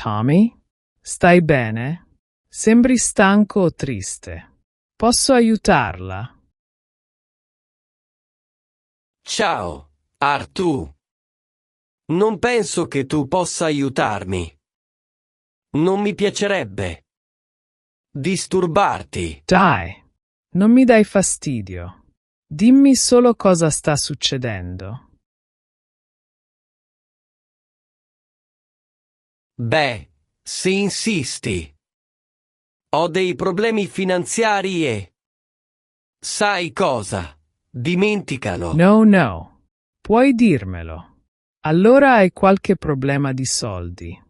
Tommy? Stai bene? Sembri stanco o triste. Posso aiutarla? Ciao, Artù. Non penso che tu possa aiutarmi. Non mi piacerebbe disturbarti. Dai, non mi dai fastidio. Dimmi solo cosa sta succedendo. Beh, se insisti. Ho dei problemi finanziari e... Sai cosa? Dimenticalo. No, puoi dirmelo. Allora hai qualche problema di soldi.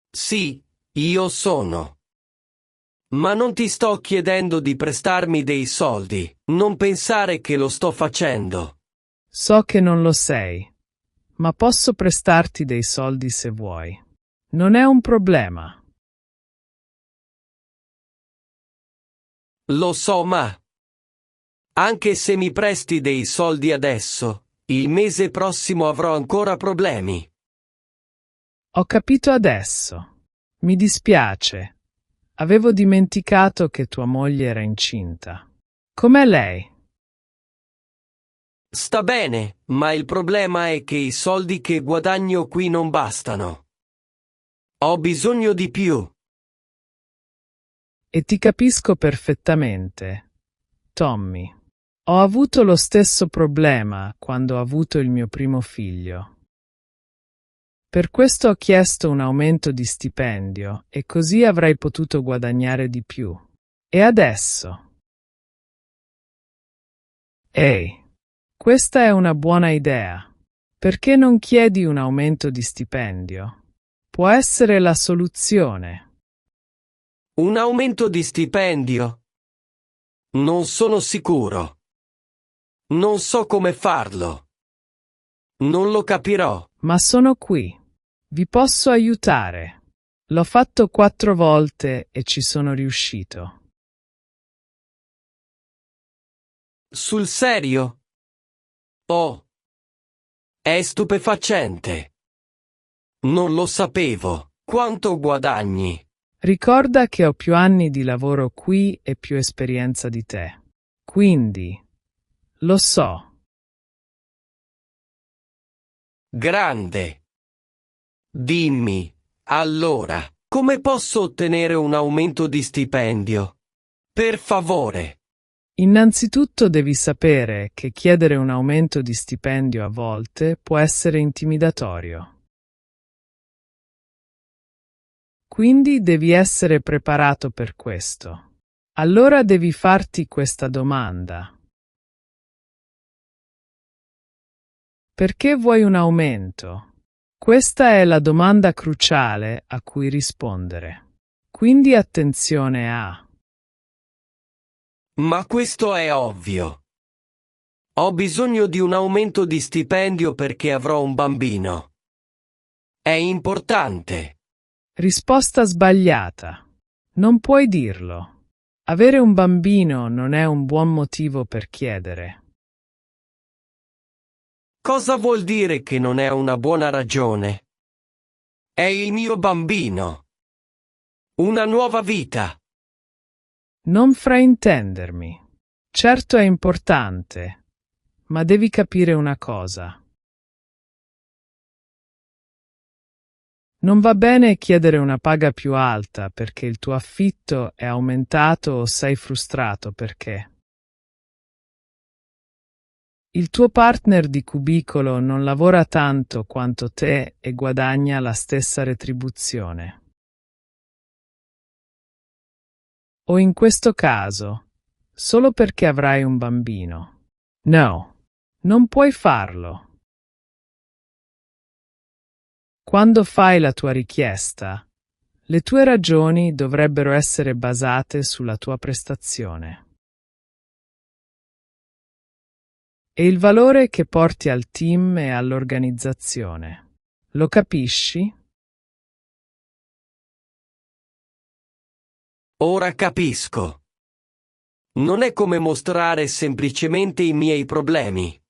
Sì, io sono. Ma non ti sto chiedendo di prestarmi dei soldi. Non pensare che lo sto facendo. So che non lo sei, ma posso prestarti dei soldi se vuoi. Non è un problema. Lo so, ma... Anche se mi presti dei soldi adesso, il mese prossimo avrò ancora problemi. Ho capito adesso. Mi dispiace. Avevo dimenticato che tua moglie era incinta. Com'è lei? Sta bene, ma il problema è che i soldi che guadagno qui non bastano. Ho bisogno di più. E ti capisco perfettamente, Tommy. Ho avuto lo stesso problema quando ho avuto il mio primo figlio. Per questo ho chiesto un aumento di stipendio e così avrei potuto guadagnare di più. E adesso? Ehi, questa è una buona idea. Perché non chiedi un aumento di stipendio? Può essere la soluzione. Un aumento di stipendio? Non sono sicuro. Non so come farlo. Non lo capirò. Ma sono qui. Vi posso aiutare. L'ho fatto 4 volte e ci sono riuscito. Sul serio? Oh, è stupefacente. Non lo sapevo. Quanto guadagni? Ricorda che ho più anni di lavoro qui e più esperienza di te. Quindi, lo so. Grande. Dimmi, allora, come posso ottenere un aumento di stipendio? Per favore. Innanzitutto devi sapere che chiedere un aumento di stipendio a volte può essere intimidatorio. Quindi devi essere preparato per questo. Allora devi farti questa domanda. Perché vuoi un aumento? Questa è la domanda cruciale a cui rispondere. Quindi attenzione a... Ma questo è ovvio. Ho bisogno di un aumento di stipendio perché avrò un bambino. È importante. Risposta sbagliata. Non puoi dirlo. Avere un bambino non è un buon motivo per chiedere. Cosa vuol dire che non è una buona ragione? È il mio bambino. Una nuova vita. Non fraintendermi. Certo è importante, ma devi capire una cosa. Non va bene chiedere una paga più alta perché il tuo affitto è aumentato o sei frustrato perché il tuo partner di cubicolo non lavora tanto quanto te e guadagna la stessa retribuzione. O in questo caso, solo perché avrai un bambino. No, non puoi farlo. Quando fai la tua richiesta, le tue ragioni dovrebbero essere basate sulla tua prestazione e il valore che porti al team e all'organizzazione. Lo capisci? Ora capisco. Non è come mostrare semplicemente i miei problemi.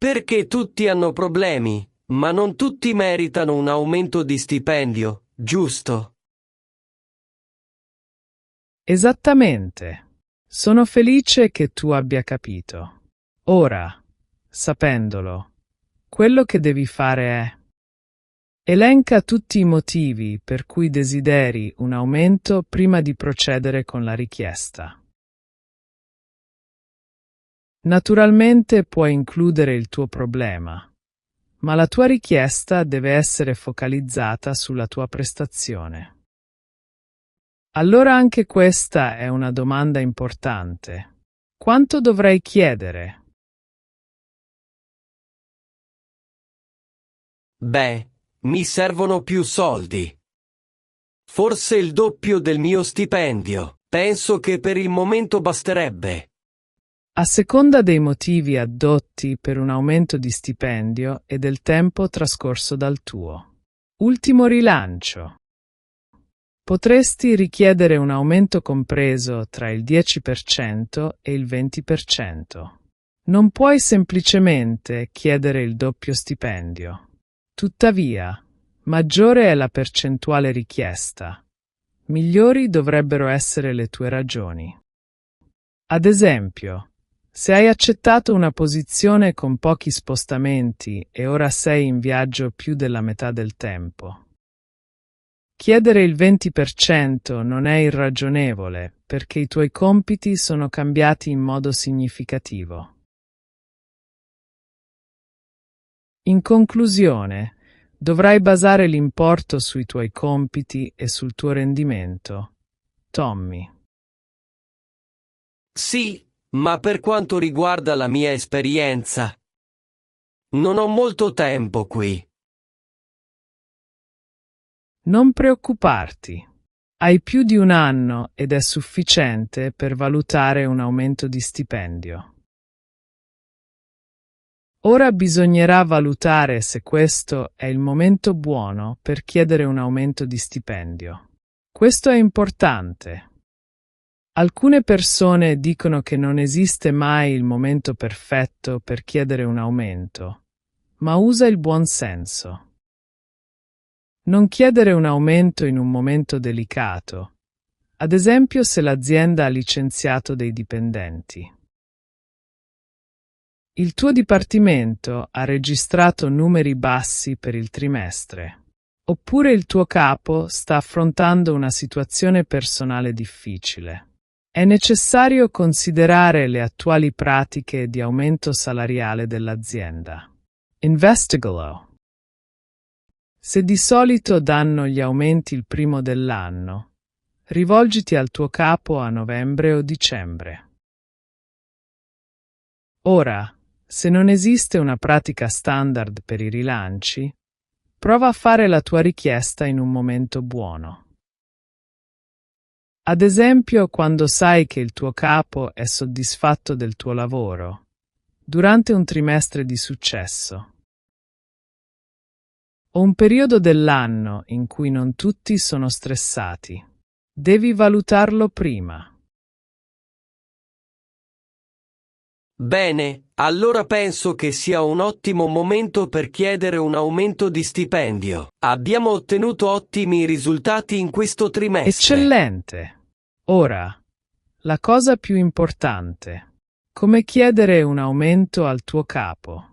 Perché tutti hanno problemi, ma non tutti meritano un aumento di stipendio, giusto? Esattamente. Sono felice che tu abbia capito. Ora, sapendolo, quello che devi fare è: elenca tutti i motivi per cui desideri un aumento prima di procedere con la richiesta. Naturalmente puoi includere il tuo problema, ma la tua richiesta deve essere focalizzata sulla tua prestazione. Allora anche questa è una domanda importante. Quanto dovrei chiedere? Beh, mi servono più soldi. Forse il doppio del mio stipendio. Penso che per il momento basterebbe. A seconda dei motivi addotti per un aumento di stipendio e del tempo trascorso dal tuo ultimo rilancio. Potresti richiedere un aumento compreso tra il 10% e il 20%. Non puoi semplicemente chiedere il doppio stipendio. Tuttavia, maggiore è la percentuale richiesta, migliori dovrebbero essere le tue ragioni. Ad esempio, se hai accettato una posizione con pochi spostamenti e ora sei in viaggio più della metà del tempo, chiedere il 20% non è irragionevole perché i tuoi compiti sono cambiati in modo significativo. In conclusione, dovrai basare l'importo sui tuoi compiti e sul tuo rendimento. Tommy. Sì, ma per quanto riguarda la mia esperienza, non ho molto tempo qui. Non preoccuparti. Hai più di un anno ed è sufficiente per valutare un aumento di stipendio. Ora bisognerà valutare se questo è il momento buono per chiedere un aumento di stipendio. Questo è importante. Alcune persone dicono che non esiste mai il momento perfetto per chiedere un aumento, ma usa il buon senso. Non chiedere un aumento in un momento delicato, ad esempio se l'azienda ha licenziato dei dipendenti. Il tuo dipartimento ha registrato numeri bassi per il trimestre, oppure il tuo capo sta affrontando una situazione personale difficile. È necessario considerare le attuali pratiche di aumento salariale dell'azienda. Investigalo. Se di solito danno gli aumenti il primo dell'anno, rivolgiti al tuo capo a novembre o dicembre. Ora, se non esiste una pratica standard per i rilanci, prova a fare la tua richiesta in un momento buono. Ad esempio, quando sai che il tuo capo è soddisfatto del tuo lavoro, durante un trimestre di successo, o un periodo dell'anno in cui non tutti sono stressati. Devi valutarlo prima. Bene, allora penso che sia un ottimo momento per chiedere un aumento di stipendio. Abbiamo ottenuto ottimi risultati in questo trimestre. Eccellente! Ora, la cosa più importante: come chiedere un aumento al tuo capo.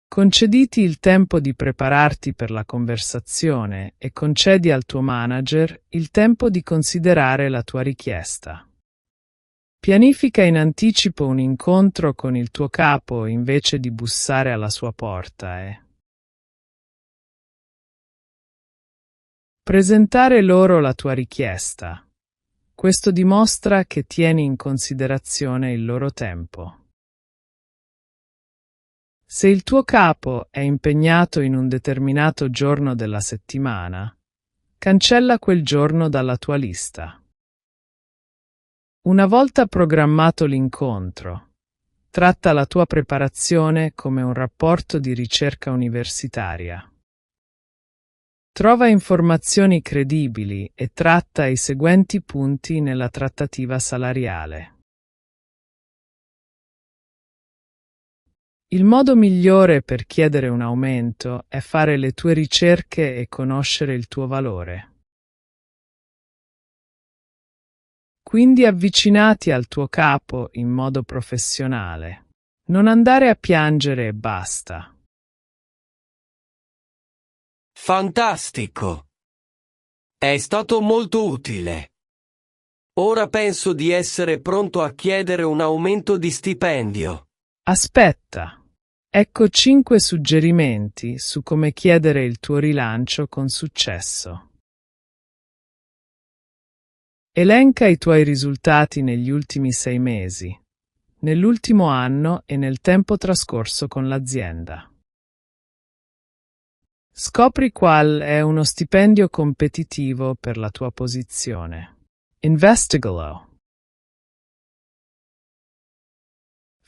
Concediti il tempo di prepararti per la conversazione e concedi al tuo manager il tempo di considerare la tua richiesta. Pianifica in anticipo un incontro con il tuo capo invece di bussare alla sua porta e presentare loro la tua richiesta. Questo dimostra che tieni in considerazione il loro tempo. Se il tuo capo è impegnato in un determinato giorno della settimana, cancella quel giorno dalla tua lista. Una volta programmato l'incontro, tratta la tua preparazione come un rapporto di ricerca universitaria. Trova informazioni credibili e tratta i seguenti punti nella trattativa salariale. Il modo migliore per chiedere un aumento è fare le tue ricerche e conoscere il tuo valore. Quindi avvicinati al tuo capo in modo professionale. Non andare a piangere e basta. Fantastico! È stato molto utile. Ora penso di essere pronto a chiedere un aumento di stipendio. Aspetta. Ecco 5 suggerimenti su come chiedere il tuo rilancio con successo. Elenca i tuoi risultati negli ultimi 6 mesi, nell'ultimo anno e nel tempo trascorso con l'azienda. Scopri qual è uno stipendio competitivo per la tua posizione. Investigalo.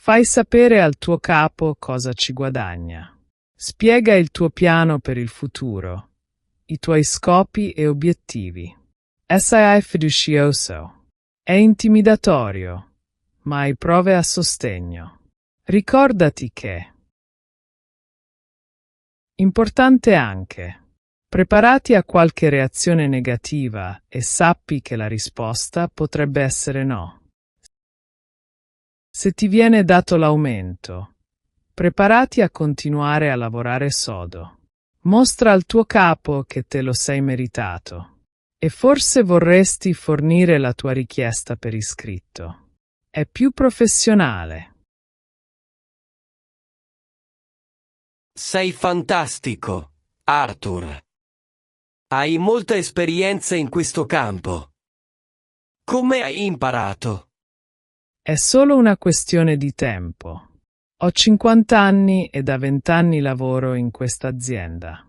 Fai sapere al tuo capo cosa ci guadagna. Spiega il tuo piano per il futuro, i tuoi scopi e obiettivi. Sii fiducioso. È intimidatorio, ma hai prove a sostegno. Ricordati che. Importante anche. Preparati a qualche reazione negativa e sappi che la risposta potrebbe essere no. Se ti viene dato l'aumento, preparati a continuare a lavorare sodo. Mostra al tuo capo che te lo sei meritato. E forse vorresti fornire la tua richiesta per iscritto. È più professionale. Sei fantastico, Arthur. Hai molta esperienza in questo campo. Come hai imparato? È solo una questione di tempo. Ho 50 anni e da 20 anni lavoro in questa azienda.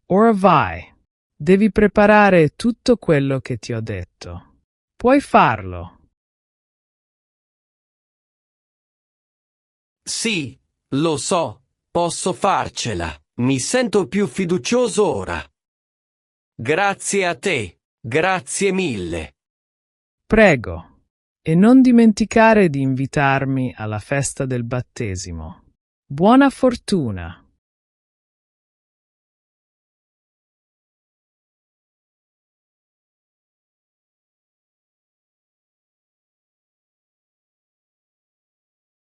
Ora vai. Devi preparare tutto quello che ti ho detto. Puoi farlo. Sì, lo so, posso farcela. Mi sento più fiducioso ora. Grazie a te, grazie mille. Prego. E non dimenticare di invitarmi alla festa del battesimo. Buona fortuna!